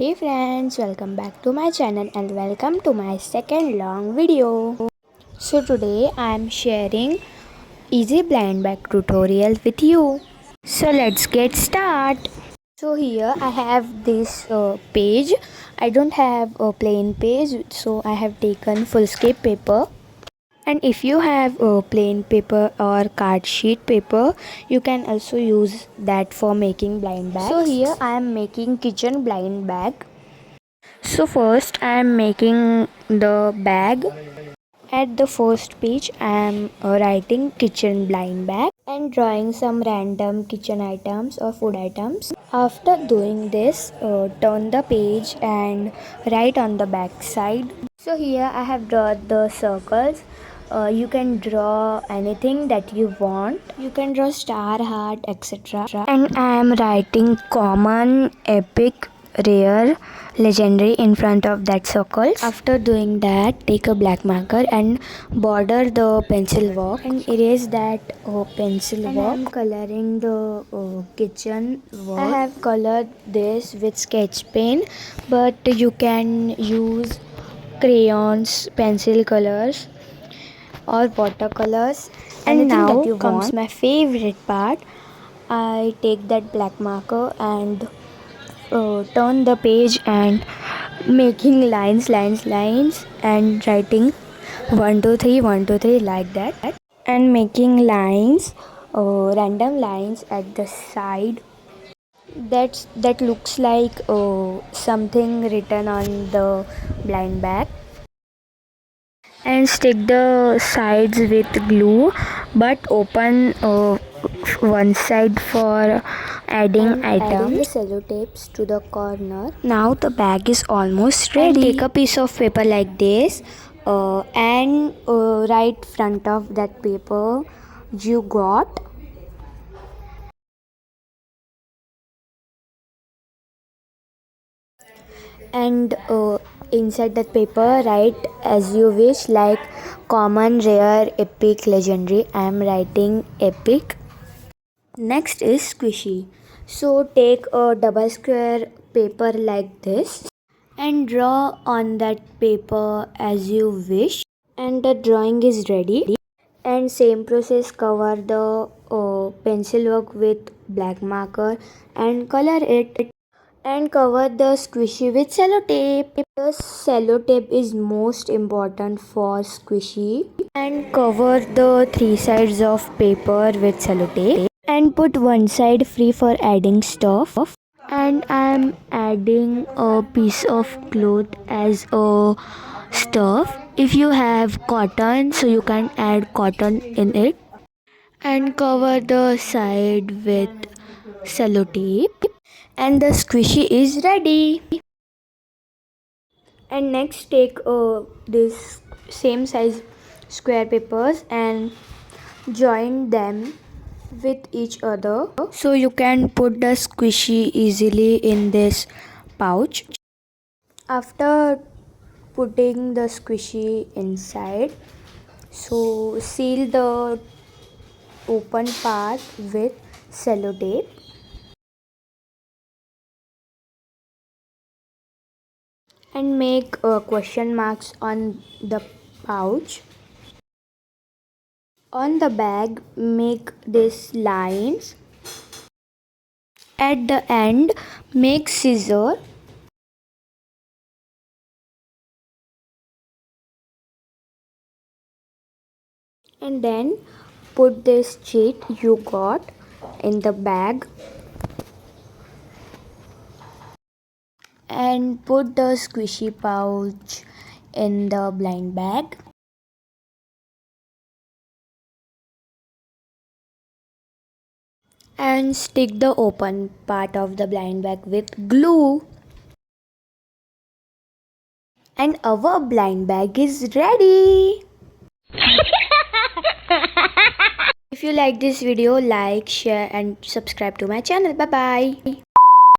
Hey friends, welcome back to my channel and welcome to my second long video. So today I am sharing easy blind bag tutorial with you. So let's get start. So here I have this page. I don't have a plain page, so I have taken fullscape paper. And if you have a plain paper or card sheet paper, you can also use that for making blind bags. So here I am making kitchen blind bag. So first I am making the bag. At the first page I am writing kitchen blind bag and drawing some random kitchen items or food items. After doing this, turn the page and write on the back side. So here I have drawn the circles. You can draw anything that you want. You can draw star, heart, etc. And I am writing common, epic, rare, legendary in front of that circles. After doing that, take a black marker and border the pencil work and erase that pencil work. I am coloring the kitchen work. I have colored this with sketch pen, but you can use crayons, pencil colors or watercolors. And now comes my favorite part. I take that black marker and turn the page and making lines and writing 1 2 3 1 2 3 like that, and making lines, random lines at the side that looks like something written on the blind bag, and stick the sides with glue but open one side for adding items. The cello tapes to the corner. Now the bag is almost ready. And take a piece of paper like this and write front of that paper you got. And inside that paper write as you wish, like common, rare, epic, legendary. I am writing epic. Next is squishy. So take a double square paper like this and draw on that paper as you wish, and the drawing is ready. And same process, cover the pencil work with black marker and color it, and cover the squishy with cello tape. The cello tape is most important for squishy. And cover the three sides of paper with cello tape and put one side free for adding stuff. And I am adding a piece of cloth as a stuff. If you have cotton, so you can add cotton in it, and cover the side with cello tape, and the squishy is ready. And next take this same size square papers and join them with each other, so you can put the squishy easily in this pouch. After putting the squishy inside, so seal the open part with cello tape and make question marks on the pouch. On the bag, make these lines. At the end, make scissor and then put this sheet you got in the bag and put the squishy pouch in the blind bag. And stick the open part of the blind bag with glue. And our blind bag is ready. If you like this video, like, share and subscribe to my channel. Bye bye.